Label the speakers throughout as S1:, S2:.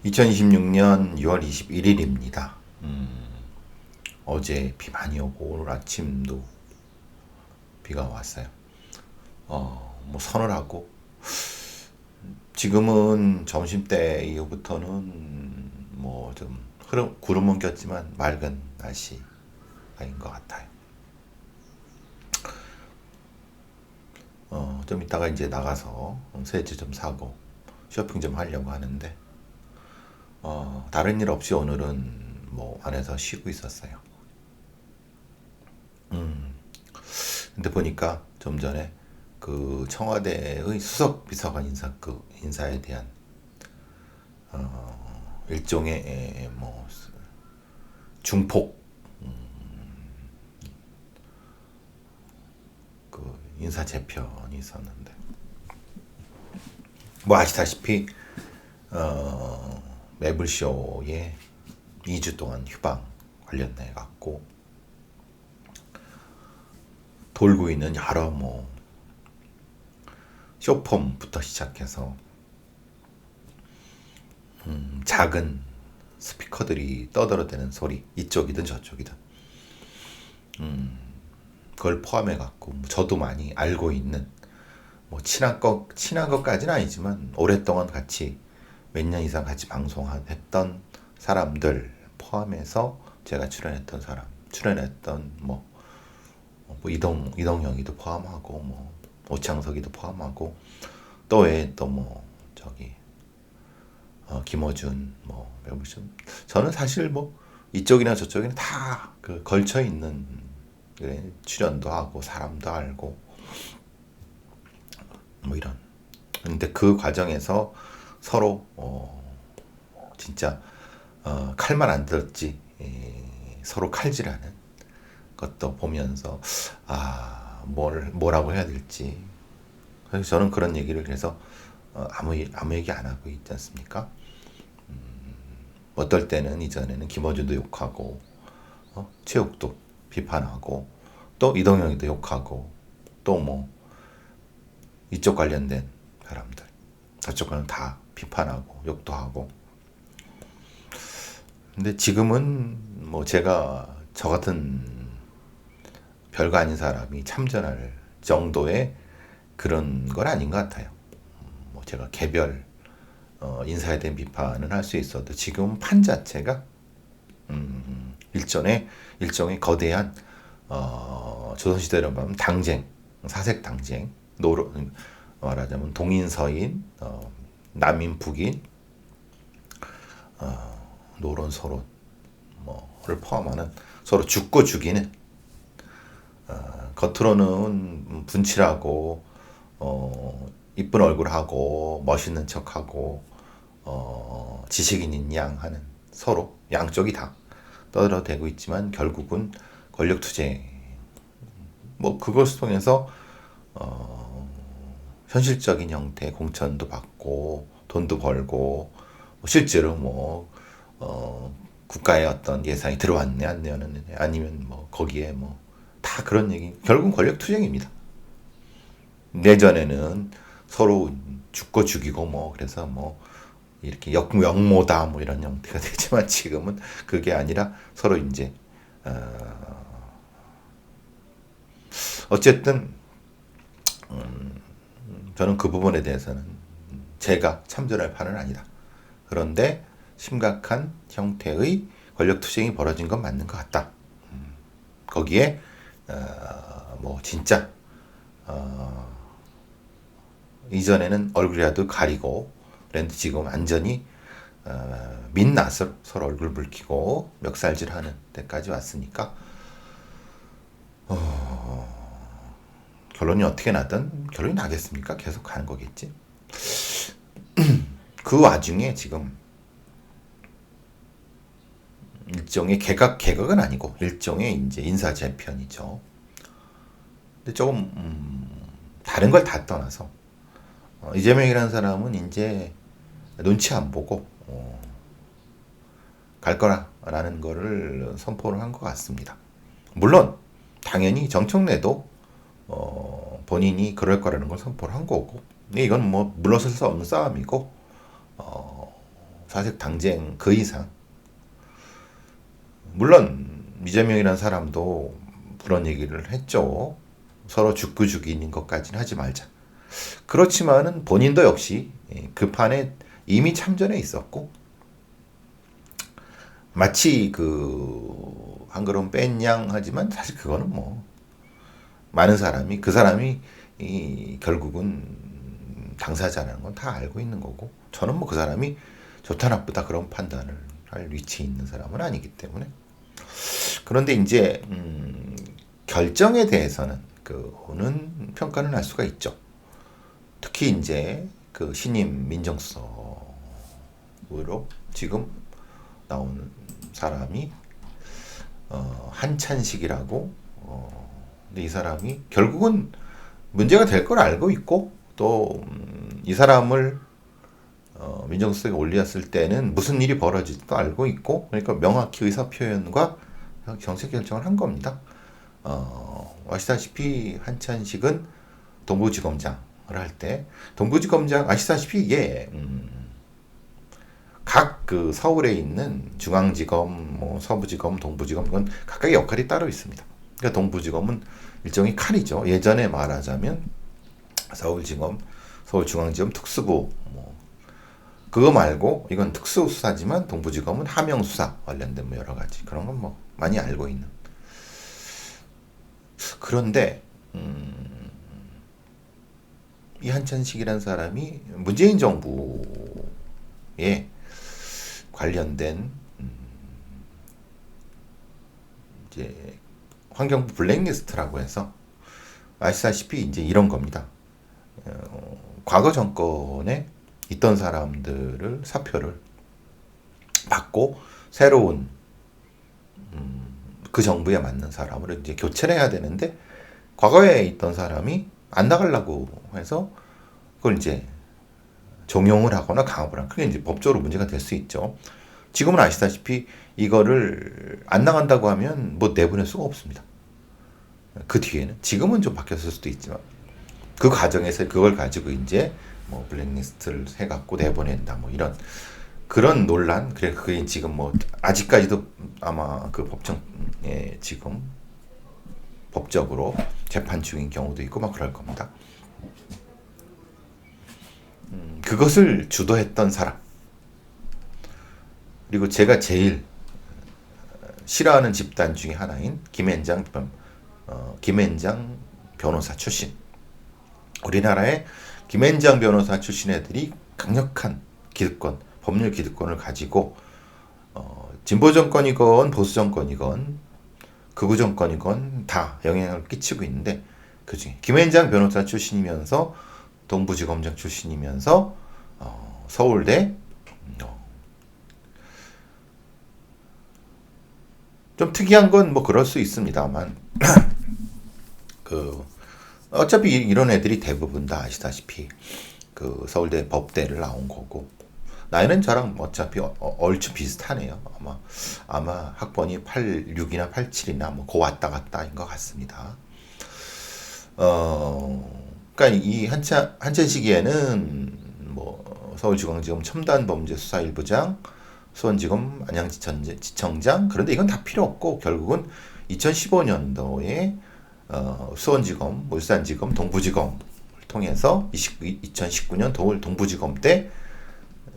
S1: 2026년 6월 21일입니다. 어제 비 많이 오고 오늘 아침도 비가 왔어요. 뭐 서늘하고 지금은 점심때 이후부터는 뭐 좀 구름은 꼈지만 맑은 날씨인 것 같아요. 좀 이따가 이제 나가서 세제 좀 사고 쇼핑 좀 하려고 하는데 다른 일 없이 오늘은 뭐 안에서 쉬고 있었어요. 근데 보니까 좀 전에 그 청와대의 수석 비서관 인사에 대한 일종의 뭐 중폭 그 인사 재편이 있었는데 뭐 아시다시피 매블쇼에 2주 동안 휴방 관련돼 갖고 돌고 있는 여러 뭐 쇼폼부터 시작해서 작은 스피커들이 떠들어대는 소리, 이쪽이든 저쪽이든 그걸 포함해 갖고 저도 많이 알고 있는 뭐 친한 것까지는 아니지만 오랫동안 같이 몇 년 이상 같이 방송했던 사람들 포함해서 제가 출연했던 뭐 이동영이도 포함하고 뭐 오창석이도 포함하고 또 외에 또 뭐 저기 김어준 뭐 매부쇼 저는 사실 뭐 이쪽이나 저쪽이나 다 그 걸쳐 있는 출연도 하고 사람도 알고 뭐 이런. 근데 그 과정에서 서로 진짜 칼만 안 들었지 서로 칼질하는 것도 보면서 뭐라고 해야 될지. 그래서 저는 그런 얘기를 해서 아무 얘기 안 하고 있지 않습니까? 어떨 때는 이전에는 김어준도 욕하고 최욱도 비판하고 또 이동영이도 욕하고 또 뭐 이쪽 관련된 사람들 저쪽 관련 다 비판하고 욕도 하고. 근데 지금은 뭐 제가 저 같은 별거 아닌 사람이 참전할 정도의 그런 건 아닌 것 같아요. 뭐 제가 개별 인사에 대한 비판은 할 수 있어도 지금 판 자체가 일종의 거대한 조선시대로 말하면 당쟁, 사색 당쟁, 말하자면 동인 서인, 남인 북인, 노론 소론 뭐를 포함하는 서로 죽고 죽이는 겉으로는 분칠하고 이쁜 얼굴하고 멋있는 척하고 지식인인 양 하는 서로 양쪽이 다 떠들어대고 있지만 결국은 권력 투쟁 뭐 그것을 통해서 현실적인 형태의 공천도 받고 돈도 벌고 실제로 뭐 국가의 어떤 예산이 들어왔네 안 내었네 아니면 뭐 거기에 뭐 다 그런 얘기 결국은 권력 투쟁입니다. 예전에는 서로 죽고 죽이고 뭐 그래서 뭐 이렇게 역모다 뭐 이런 형태가 되지만 지금은 그게 아니라 서로 이제 어쨌든 저는 그 부분에 대해서는 제가 참전할 판은 아니다. 그런데 심각한 형태의 권력 투쟁이 벌어진 건 맞는 것 같다. 거기에 뭐 진짜 이전에는 얼굴이라도 가리고 그런데 지금 완전히 민낯으로 서로 얼굴 붉히고 멱살질하는 데까지 왔으니까 결론이 어떻게 나든 결론이 나겠습니까? 계속 가는 거겠지. 그 와중에 지금 일종의 개각은 아니고 일종의 이제 인사 재편이죠. 근데 조금 다른 걸 다 떠나서 이재명이라는 사람은 이제 눈치 안 보고 갈 거라는 거를 선포를 한 것 같습니다. 물론 당연히 정청래도 본인이 그럴 거라는 걸 선포를 한 거고 이건 뭐 물러설 수 없는 싸움이고 사색 당쟁 그 이상, 물론 이재명이라는 사람도 그런 얘기를 했죠. 서로 죽고 죽이는 것까지는 하지 말자. 그렇지만은 본인도 역시 그 판에 이미 참전해 있었고, 마치 한 걸음 뺀양 하지만 사실 그거는 뭐 많은 사람이 그 사람이 결국은 당사자라는 건 다 알고 있는 거고, 저는 뭐 그 사람이 좋다 나쁘다 그런 판단을 할 위치에 있는 사람은 아니기 때문에. 그런데 이제 결정에 대해서는 그는 평가는 할 수가 있죠. 특히 이제 그 신임 민정수석으로 지금 나오는 사람이 한찬식이라고, 근데 이 사람이 결국은 문제가 될 걸 알고 있고, 또 이 사람을 민정수석에 올렸을 때는 무슨 일이 벌어질지도 알고 있고, 그러니까 명확히 의사표현과 정책 결정을 한 겁니다. 아시다시피 한찬식은 동부지검장을 할 때, 동부지검장 아시다시피 이게 각 그 서울에 있는 중앙지검, 뭐 서부지검, 동부지검, 그건 각각의 역할이 따로 있습니다. 그러니까 동부지검은 일종의 칼이죠. 예전에 말하자면 서울지검, 서울중앙지검 특수부, 뭐 그거 말고 이건 특수수사지만 동부지검은 하명수사 관련된 뭐 여러 가지 그런 건 뭐 많이 알고 있는. 그런데 이 한찬식이라는 사람이 문재인 정부에 관련된 이제 환경부 블랙리스트라고 해서, 아시다시피 이제 이런 겁니다. 과거 정권에 있던 사람들을 사표를 받고 새로운 그 정부에 맞는 사람으로 이제 교체를 해야 되는데, 과거에 있던 사람이 안 나가려고 해서 그걸 이제 종용을 하거나 강압을 하는, 그게 이제 법적으로 문제가 될 수 있죠. 지금은 아시다시피 이거를 안 나간다고 하면 뭐 내보낼 수가 없습니다. 그 뒤에는 지금은 좀 바뀌었을 수도 있지만 그 과정에서 그걸 가지고 이제 뭐 블랙리스트를 해갖고 내보낸다 뭐 이런 그런 논란. 그래 그게 지금 뭐 아직까지도 아마 그 법정에 지금 법적으로 재판 중인 경우도 있고 막 그럴 겁니다. 그것을 주도했던 사람, 그리고 제가 제일 싫어하는 집단 중에 하나인 김앤장 변호사 출신, 우리나라의 김앤장 변호사 출신 애들이 강력한 기득권, 법률 기득권을 가지고 진보 정권이건 보수 정권이건 극우 정권이건 다 영향을 끼치고 있는데, 그중에 김앤장 변호사 출신이면서 동부지검장 출신이면서 서울대 좀 특이한 건 뭐 그럴 수 있습니다만 어차피 이런 애들이 대부분 다 아시다시피 그 서울대 법대를 나온 거고, 나이는 저랑 어차피 얼추 비슷하네요. 아마 학번이 86이나 87이나 뭐 그 왔다 갔다인 것 같습니다. 그러니까 이 한찬식이에는 뭐 서울중앙지검 첨단범죄수사 1부장, 수원지검 안양지청장, 그런데 이건 다 필요 없고 결국은 2015년도에 수원지검, 울산지검, 동부지검을 통해서 2019년 동부지검 때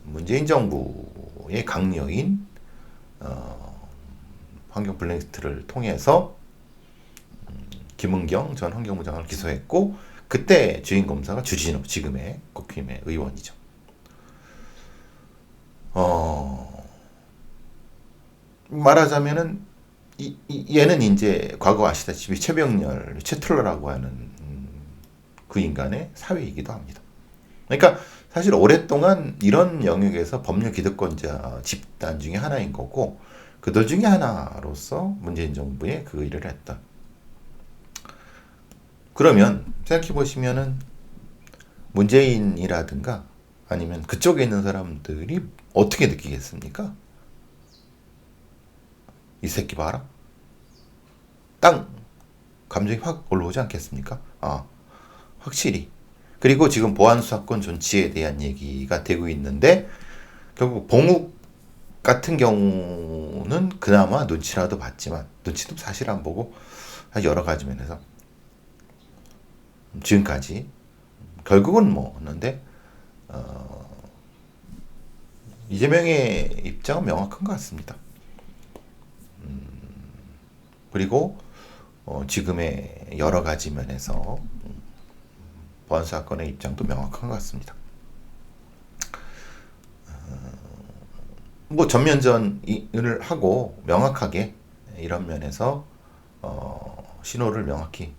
S1: 문재인 정부의 강요인 환경 블랙리스트를 통해서 김은경 전 환경부 장관을 기소했고, 그때 주인 검사가 주진우, 지금의 국힘의 의원이죠. 말하자면은 얘는 이제 과거 아시다시피 최병렬, 최틀러라고 하는 그 인간의 사위이기도 합니다. 그러니까 사실 오랫동안 이런 영역에서 법률 기득권자 집단 중에 하나인 거고, 그들 중에 하나로서 문재인 정부에 그 일을 했다. 그러면 생각해 보시면은 문재인이라든가 아니면 그쪽에 있는 사람들이 어떻게 느끼겠습니까? 이 새끼 봐라. 땅 감정이 확 올라오지 않겠습니까? 확실히. 그리고 지금 보안수사권 존치에 대한 얘기가 되고 있는데, 결국 봉욱 같은 경우는 그나마 눈치라도 봤지만 눈치도 사실 안 보고 여러 가지 면에서 지금까지 결국은 뭐 했는데 이재명의 입장은 명확한 것 같습니다. 그리고 지금의 여러 가지 면에서 보안 사건의 입장도 명확한 것 같습니다. 뭐 전면전을 하고 명확하게 이런 면에서 신호를 명확히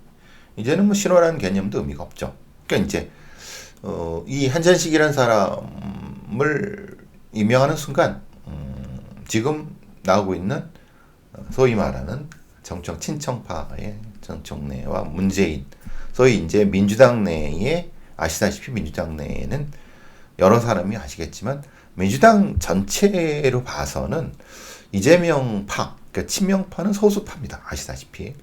S1: 이제는 뭐 신호라는 개념도 의미가 없죠. 그러니까 이제 이 한찬식이라는 사람을 임명하는 순간 지금 나오고 있는 소위 말하는 정청 친청파의 정청래와 문재인, 소위 이제 민주당 내에 아시다시피 민주당 내에는 여러 사람이 아시겠지만 민주당 전체로 봐서는 이재명파, 그러니까 친명파는 소수파입니다. 아시다시피.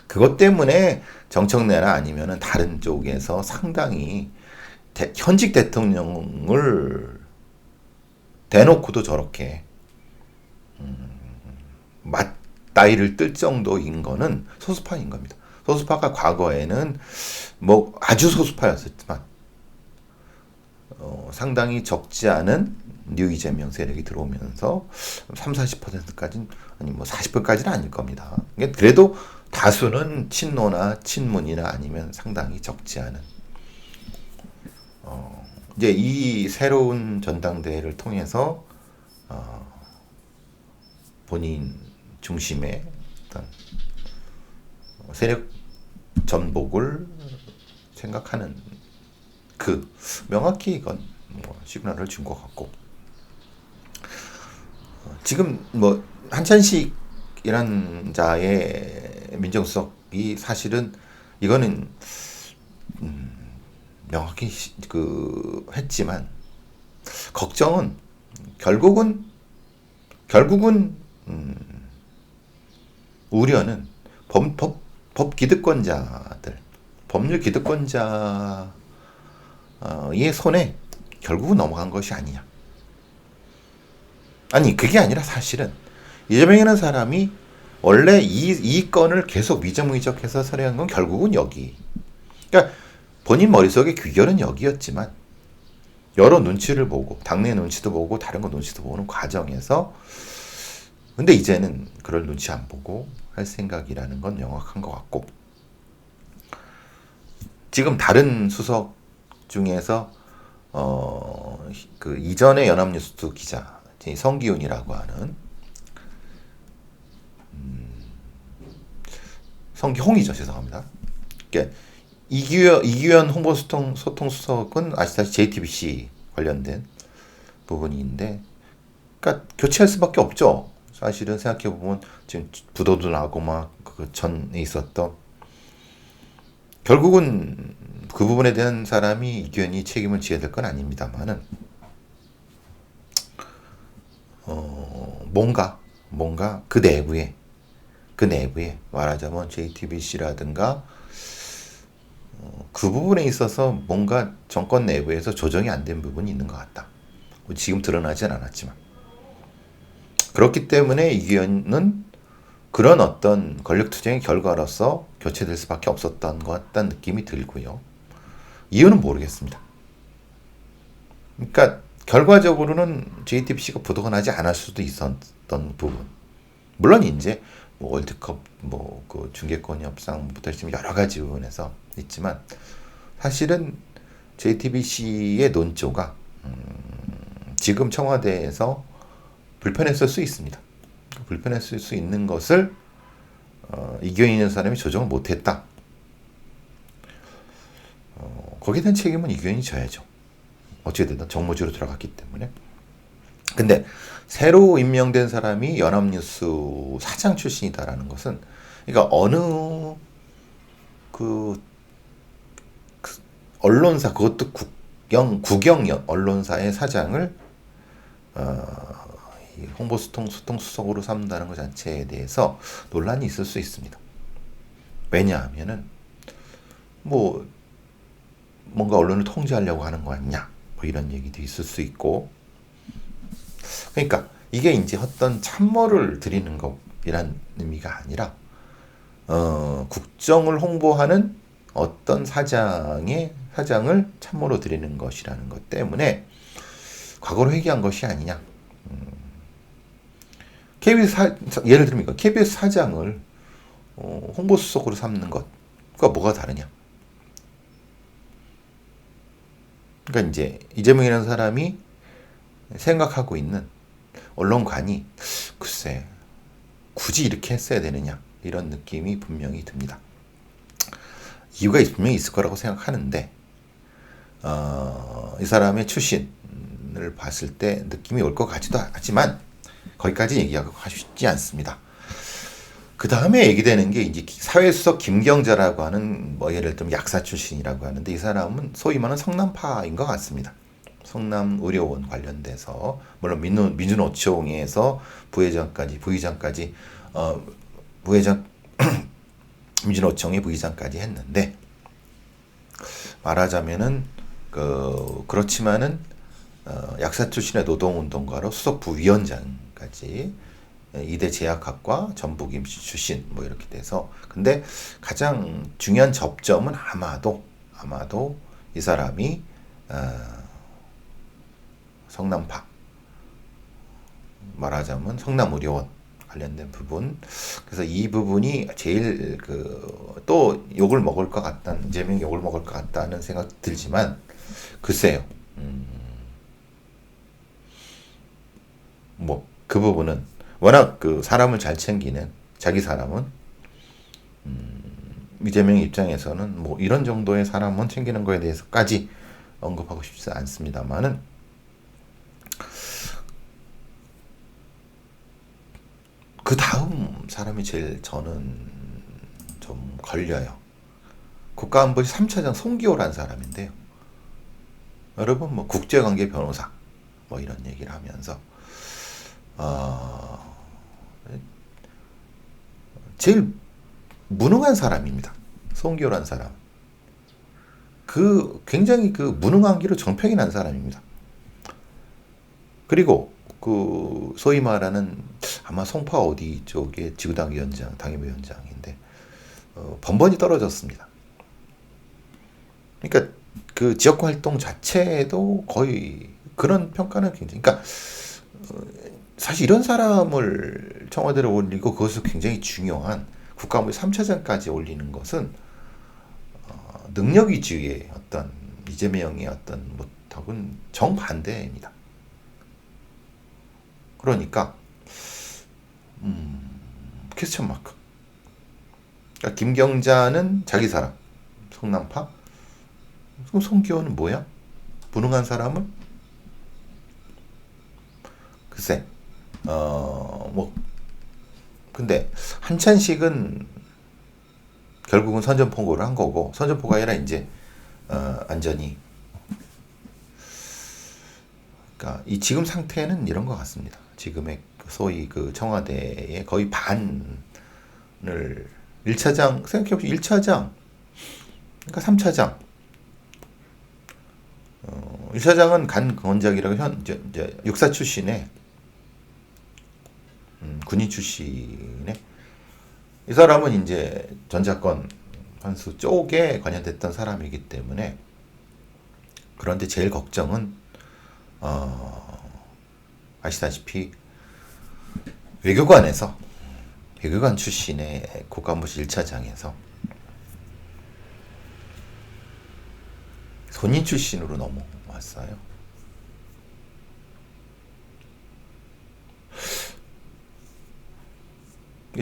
S1: 그것 때문에 정청래나 아니면은 다른 쪽에서 상당히 현직 대통령을 대놓고도 저렇게 맞다이를 뜰 정도인 거는 소수파인 겁니다. 소수파가 과거에는 뭐 아주 소수파였었지만 상당히 적지 않은 뉴 이재명 세력이 들어오면서 30-40%까지는 아니 뭐 40%까지는 아닐 겁니다. 그래도 다수는 친노나 친문이나 아니면 상당히 적지 않은 이제 이 새로운 전당대회를 통해서 본인 중심의 어떤 세력 전복을 생각하는 명확히 이건 뭐 시그널을 준 것 같고 지금 뭐 한찬식이란 자의 민정수석이 사실은 이거는 명확히 했지만 걱정은 결국은 우려는 법 기득권자들, 법률 기득권자의 손에 결국은 넘어간 것이 아니냐. 아니 그게 아니라 사실은 이재명이라는 사람이 원래 이 건을 계속 위적위적해서 서려한 건 결국은 여기. 그러니까 본인 머릿속에 귀결은 여기였지만 여러 눈치를 보고 당내 눈치도 보고 다른 거 눈치도 보는 과정에서 근데 이제는 그럴 눈치 안 보고 할 생각이라는 건 명확한 것 같고 지금 다른 수석 중에서 그 이전에 연합뉴스 기자 성기훈이라고 하는 성기홍이죠. 죄송합니다. 그러니까 이규현 홍보소통수석은 아시다시피 JTBC 관련된 부분인데 그러니까 교체할 수밖에 없죠. 사실은 생각해보면 지금 부도도 나고 막 그 전에 있었던 결국은 그 부분에 대한 사람이 이규현이 책임을 지어야 될 건 아닙니다만은 뭔가 그 내부에 말하자면 JTBC라든가 그 부분에 있어서 뭔가 정권 내부에서 조정이 안 된 부분이 있는 것 같다. 지금 드러나진 않았지만 그렇기 때문에 이규현은 그런 어떤 권력투쟁의 결과로서 교체될 수밖에 없었던 것 같다는 느낌이 들고요. 이유는 모르겠습니다. 그러니까 결과적으로는 JTBC가 부도가 나지 않을 수도 있었던 부분. 물론 이제 뭐 월드컵 뭐 그 중계권 협상부터 지금 여러 가지 부분에서 있지만 사실은 JTBC의 논조가 지금 청와대에서 불편했을 수 있습니다. 불편했을 수 있는 것을 이규현이라는 사람이 조정을 못했다. 거기에 대한 책임은 이규현이 져야죠. 어찌됐든 정무주로 들어갔기 때문에. 근데 새로 임명된 사람이 연합뉴스 사장 출신이다라는 것은 그러니까 어느 그 언론사 그것도 국영 언론사의 사장을 홍보소통수석으로 삼는다는 것 자체에 대해서 논란이 있을 수 있습니다. 왜냐하면은 뭐 뭔가 언론을 통제하려고 하는 거 아니냐 뭐 이런 얘기도 있을 수 있고 그러니까 이게 이제 어떤 참모를 드리는 것이란 의미가 아니라 국정을 홍보하는 어떤 사장을 참모로 드리는 것이라는 것 때문에 과거로 회귀한 것이 아니냐. 예를 들면 KBS 사장을 홍보수석으로 삼는 것과 뭐가 다르냐. 그러니까 이제 이재명이라는 사람이 생각하고 있는 언론관이 글쎄 굳이 이렇게 했어야 되느냐 이런 느낌이 분명히 듭니다. 이유가 분명히 있을 거라고 생각하는데 이 사람의 출신을 봤을 때 느낌이 올 것 같지도 하지만 거기까지 얘기하고 싶지 않습니다. 그 다음에 얘기되는 게 이제 사회수석 김경자라고 하는 뭐 예를 들면 약사 출신이라고 하는데 이 사람은 소위 말하는 성남파인 것 같습니다. 성남의료원 관련돼서 물론 민주노총에서 부회장까지 부회장 민주노총의 부의장까지 했는데 말하자면은 그렇지만은 약사 출신의 노동운동가로 수석 부위원장까지 이대 제약학과 전북 임시 출신 뭐 이렇게 돼서 근데 가장 중요한 접점은 아마도 이 사람이 성남파 말하자면 성남의료원 관련된 부분 그래서 이 부분이 제일 또 욕을 먹을 것 같다는 이재명이 욕을 먹을 것 같다는 생각 들지만 글쎄요 뭐 그 부분은 워낙 사람을 잘 챙기는 자기 사람은 이재명 입장에서는 뭐 이런 정도의 사람은 챙기는 거에 대해서까지 언급하고 싶지 않습니다만은 그 다음 사람이 제일 저는 좀 걸려요. 국가안보실 3차장 송기호라는 사람인데요. 여러분 뭐 국제관계 변호사 뭐 이런 얘기를 하면서 제일 무능한 사람입니다. 송기호라는 사람. 굉장히 무능한 기로 정평이 난 사람입니다. 그리고 소위 말하는 아마 송파 어디 쪽에 지구당 위원장, 당협위원장인데 번번이 떨어졌습니다. 그러니까 지역 활동 자체도 거의 그런 평가는 굉장히 그러니까 사실 이런 사람을 청와대로 올리고 그것을 굉장히 중요한 국가안보 3차장까지 올리는 것은 능력 위주의 어떤 이재명의 어떤 못하고는 정반대입니다. 그러니까 퀘스천 마크. 그러니까 김경자는 자기 사람, 성남파. 그럼 송기호는 뭐야? 무능한 사람을? 글쎄, 근데 한찬식은 결국은 선전포고를 한 거고, 선전포고가 아니라 이제 안전이. 그러니까 이 지금 상태는 이런 것 같습니다. 지금의 소위 청와대의 거의 반을 1차장 생각해보시면 1차장 그러니까 3차장 1차장은 간 원작이라고 이제 육사 출신의 군인 출신의 이 사람은 이제 전자권 환수 쪽에 관여됐던 사람이기 때문에 그런데 제일 걱정은 아시다시피 외교관 출신의 국가안보실 1차장에서 손인 출신으로 넘어왔어요.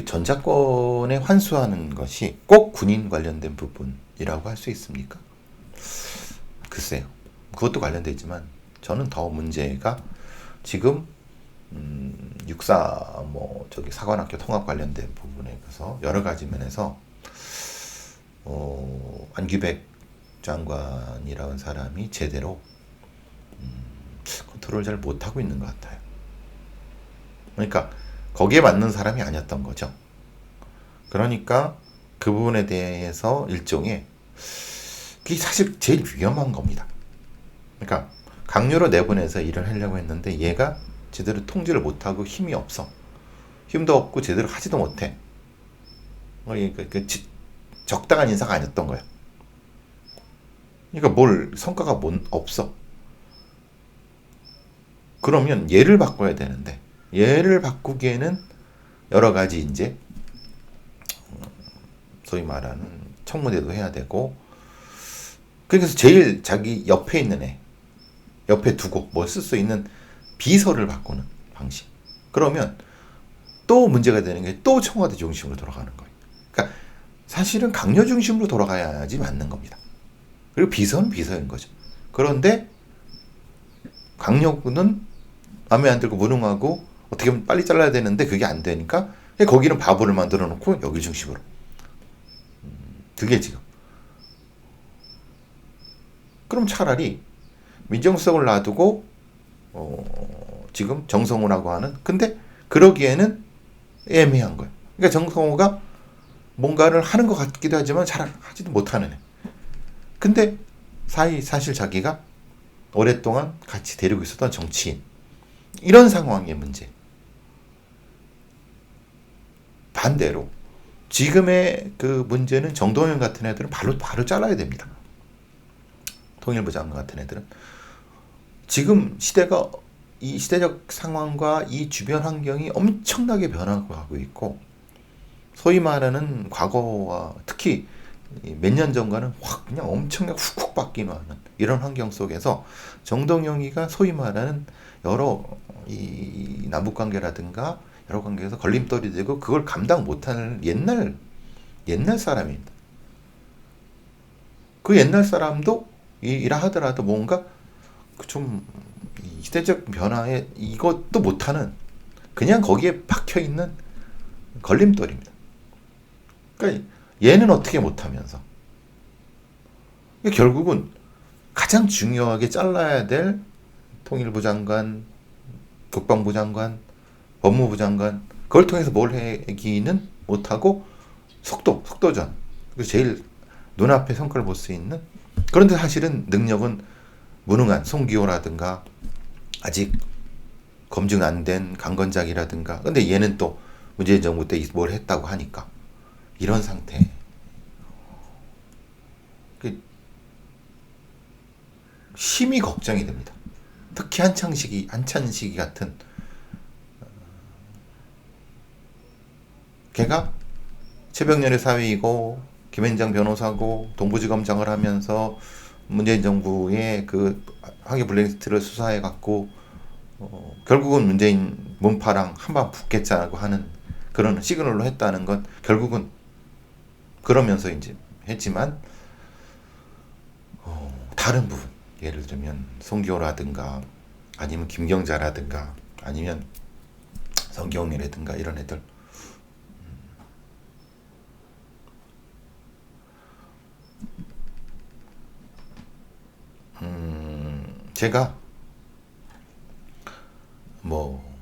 S1: 전자권에 환수하는 것이 꼭 군인 관련된 부분이라고 할 수 있습니까? 글쎄요. 그것도 관련되어 있지만 저는 더 문제가 지금 육사 사관학교 통합 관련된 부분에서 여러 가지 면에서 안규백 장관이라는 사람이 제대로 컨트롤을 잘 못하고 있는 것 같아요. 그러니까 거기에 맞는 사람이 아니었던 거죠. 그러니까 그 부분에 대해서 일종의 그게 사실 제일 위험한 겁니다. 그러니까 강요로 내보내서 일을 하려고 했는데 얘가 제대로 통제를 못하고 힘이 없어. 힘도 없고 제대로 하지도 못해. 적당한 인사가 아니었던 거야. 그러니까 뭘 성과가 없어. 그러면 얘를 바꿔야 되는데 얘를 바꾸기에는 여러 가지 이제 소위 말하는 청문회도 해야 되고, 그래서 제일 자기 옆에 있는 애 옆에 두고 뭐 쓸 수 있는 비서를 바꾸는 방식. 그러면 또 문제가 되는 게 또 청와대 중심으로 돌아가는 거예요. 그러니까 사실은 강요 중심으로 돌아가야지 맞는 겁니다. 그리고 비서는 비서인 거죠. 그런데 강요는 마음에 안 들고 무능하고 어떻게 보면 빨리 잘라야 되는데 그게 안 되니까 거기는 바보를 만들어 놓고 여기 중심으로. 그게 지금. 그럼 차라리 민정수석을 놔두고 지금 정성호라고 하는, 근데 그러기에는 애매한 거예요. 그러니까 정성호가 뭔가를 하는 것 같기도 하지만 잘 하지도 못하는 애. 근데 사실 자기가 오랫동안 같이 데리고 있었던 정치인, 이런 상황의 문제. 반대로 지금의 그 문제는 정동영 같은 애들은 바로 잘라야 됩니다. 통일부 장관 같은 애들은 지금 시대가, 이 시대적 상황과 이 주변 환경이 엄청나게 변화하고 있고, 소위 말하는 과거와 특히 몇 년 전과는 확 그냥 엄청나게 훅훅 바뀌는 이런 환경 속에서 정동영이가 소위 말하는 여러 이 남북 관계라든가 여러 관계에서 걸림돌이 되고 그걸 감당 못하는 옛날 사람입니다. 그 옛날 사람도 이라 하더라도 뭔가 좀 시대적 변화에 이것도 못하는, 그냥 거기에 박혀 있는 걸림돌입니다. 그러니까 얘는 어떻게 못하면서 결국은 가장 중요하게 잘라야 될 통일부 장관, 국방부 장관, 법무부 장관, 그걸 통해서 뭘 하기는 못하고 속도전. 제일 눈앞에 성과를 볼 수 있는, 그런데 사실은 능력은 무능한 송기호라든가 아직 검증 안 된 강건작이라든가, 근데 얘는 또 문재인 정부 때 뭘 했다고 하니까 이런 상태. 심히 걱정이 됩니다. 특히 한창시기 같은, 걔가 최병렬의 사위이고 김앤장 변호사고 동부지검장을 하면서 문재인 정부의 그 항해 블랙리스트를 수사해 갖고 결국은 문재인 문파랑 한방 붙겠자고 하는 그런 시그널로 했다는 건, 결국은 그러면서 이제 했지만 다른 부분, 예를 들면 송기호라든가 아니면 김경자라든가 아니면 성경이라든가 이런 애들, 제가 뭐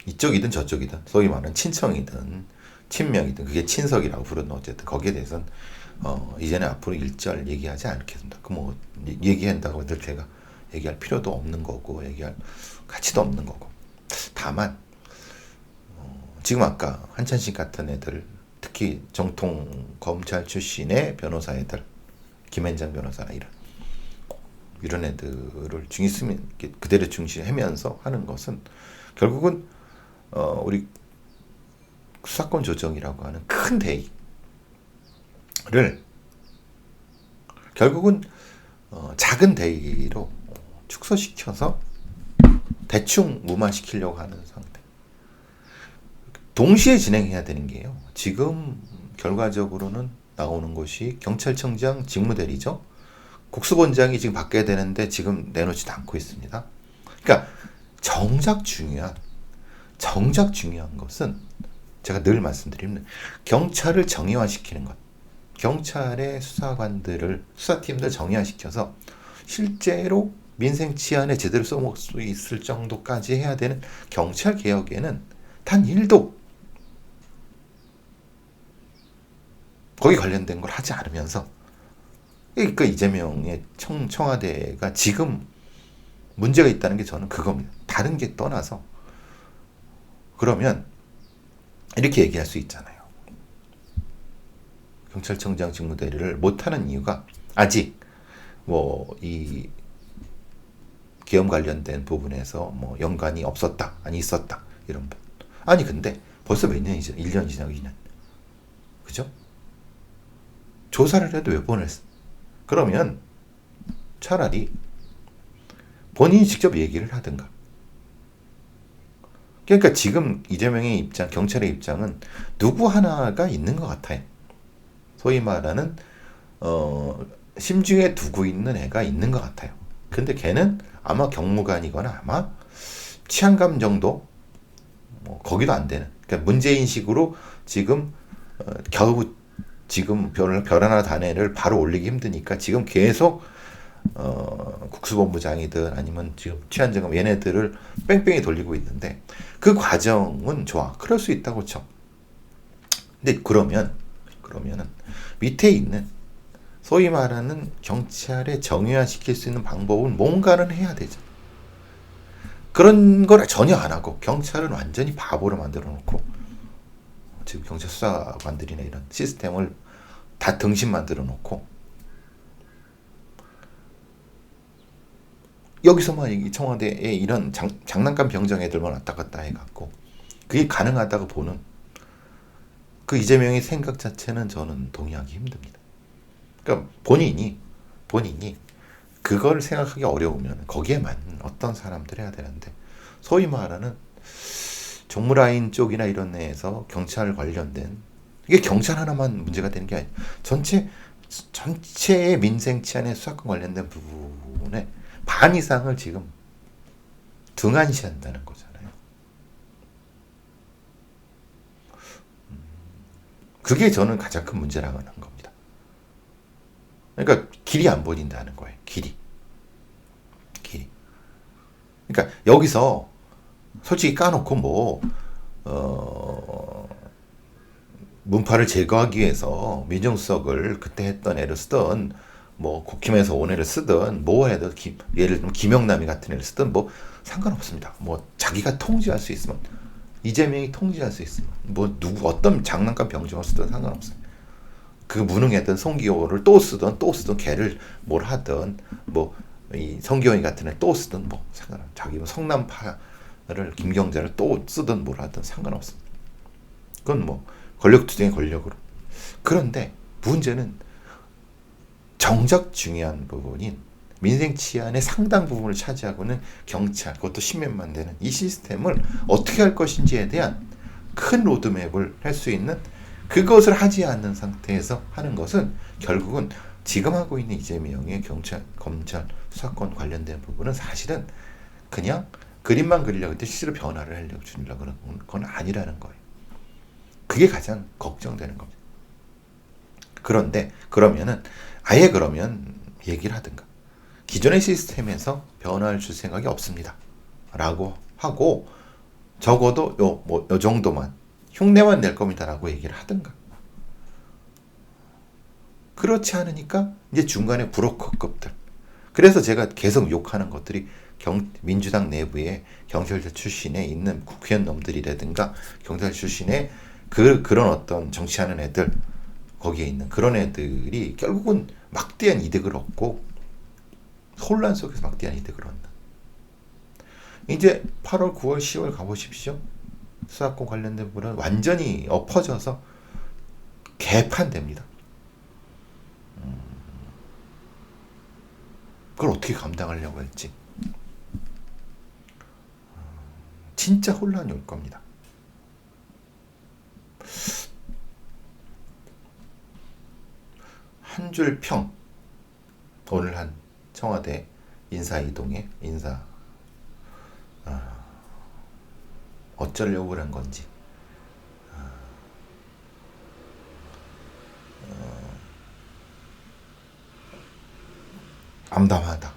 S1: 이쪽이든 저쪽이든 소위 말하는 친청이든 친명이든 그게 친석이라고 부르는, 어쨌든 거기에 대해서는 이제는 앞으로 일절 얘기하지 않겠습니다. 그 뭐 얘기한다고 늘 제가 얘기할 필요도 없는 거고 얘기할 가치도 없는 거고. 다만 지금 아까 한찬식 같은 애들, 특히 정통 검찰 출신의 변호사 애들, 김앤장 변호사나 이런 애들을 그대로 중시하면서 하는 것은 결국은 우리 수사권 조정이라고 하는 큰 대의를 결국은 작은 대의로 축소시켜서 대충 무마시키려고 하는 상태. 동시에 진행해야 되는 게요, 지금 결과적으로는 나오는 것이 경찰청장 직무대리죠. 국수본장이 지금 바뀌어야 되는데 지금 내놓지도 않고 있습니다. 그러니까 정작 중요한 것은 제가 늘 말씀드리는 경찰을 정의화시키는 것. 경찰의 수사팀들 정의화시켜서 실제로 민생 치안에 제대로 써먹을 수 있을 정도까지 해야 되는 경찰 개혁에는 단 1도 거기 관련된 걸 하지 않으면서, 그러니까 이재명의 청와대가 지금 문제가 있다는 게 저는 그겁니다. 다른 게 떠나서 그러면 이렇게 얘기할 수 있잖아요. 경찰청장 직무대리를 못하는 이유가 아직 뭐 이 계엄 관련된 부분에서 뭐 연관이 없었다, 아니 있었다 이런 분. 아니 근데 벌써 몇 년이죠? 1년 지나고 2년. 그죠? 조사를 해도 몇 번을 했어. 그러면 차라리 본인이 직접 얘기를 하든가. 그러니까 지금 이재명의 입장, 경찰의 입장은 누구 하나가 있는 것 같아요. 소위 말하는 심중에 두고 있는 애가 있는 것 같아요. 근데 걔는 아마 경무관이거나 아마 치안감 정도 뭐 거기도 안 되는. 그러니까 문제인식으로 지금 겨우 지금 별 하나 단애를 바로 올리기 힘드니까 지금 계속 국수본부장이든 아니면 지금 치안정감 얘네들을 뺑뺑이 돌리고 있는데 그 과정은 좋아. 그럴 수 있다고 쳐. 근데 그러면은 밑에 있는 소위 말하는 경찰에 정의화시킬 수 있는 방법은 뭔가는 해야 되죠. 그런 걸 전혀 안 하고 경찰은 완전히 바보로 만들어 놓고 지금 경찰 수사관들이나 이런 시스템을 다 등신 만들어 놓고 여기서만 이 청와대에 이런 장난감 병정 애들만 왔다 갔다 해갖고 그게 가능하다고 보는 그 이재명의 생각 자체는 저는 동의하기 힘듭니다. 그러니까 본인이 그걸 생각하기 어려우면 거기에 맞는 어떤 사람들 해야 되는데 소위 말하는 정무라인 쪽이나 이런 데에서 경찰 관련된 이게 경찰 하나만 문제가 되는 게 아니에요. 전체의 민생 치안의 수사권 관련된 부분에 반 이상을 지금 등한시한다는 거잖아요. 그게 저는 가장 큰 문제라고 하는 겁니다. 그러니까 길이 안 보인다는 거예요. 길이. 그러니까 여기서 솔직히 까놓고 문파를 제거하기 위해서 민정수석을 그때 했던 애를 쓰던 뭐 국힘에서 온 애를 쓰든 뭐 해도 예를 들면 김영남이 같은 애를 쓰든 뭐 상관없습니다. 뭐 자기가 통제할 수 있으면 이재명이 통제할 수 있으면 뭐 누구 어떤 장난감 병정을 쓰든 상관없어요. 그 무능했던 송기호를 또 쓰든 걔를 뭘 하든 뭐 이 성기호이 같은 애 또 쓰든 뭐 상관없어요. 자기 뭐 성남파를 김경자를 또 쓰든 뭘 하든 상관없습니다. 그건 뭐 권력투쟁의 권력으로. 그런데 문제는 정작 중요한 부분인 민생 치안의 상당 부분을 차지하고는 경찰, 그것도 십몇만 되는 이 시스템을 어떻게 할 것인지에 대한 큰 로드맵을 할 수 있는 그것을 하지 않는 상태에서 하는 것은 결국은 지금 하고 있는 이재명의 경찰, 검찰, 수사권 관련된 부분은 사실은 그냥 그림만 그리려고 했는데 실제로 변화를 하려고 주려고 그런 건 아니라는 거예요. 그게 가장 걱정되는 겁니다. 그런데 그러면 얘기를 하든가 기존의 시스템에서 변화를 줄 생각이 없습니다. 라고 하고 적어도 요 정도만 흉내만 낼 겁니다. 라고 얘기를 하든가. 그렇지 않으니까 이제 중간에 브로커급들. 그래서 제가 계속 욕하는 것들이 민주당 내부에 경찰대 출신에 있는 국회의원 놈들이라든가 경찰 출신에 그런 어떤 정치하는 애들 거기에 있는 그런 애들이 결국은 막대한 이득을 얻고 혼란 속에서 막대한 이득을 얻는. 이제 8월, 9월, 10월 가보십시오. 수사권 관련된 부분은 완전히 엎어져서 개판됩니다. 그걸 어떻게 감당하려고 했지? 진짜 혼란이 올 겁니다. 한 줄 평. 오늘 한 청와대 인사이동에 어쩌려고 그런 건지 암담하다.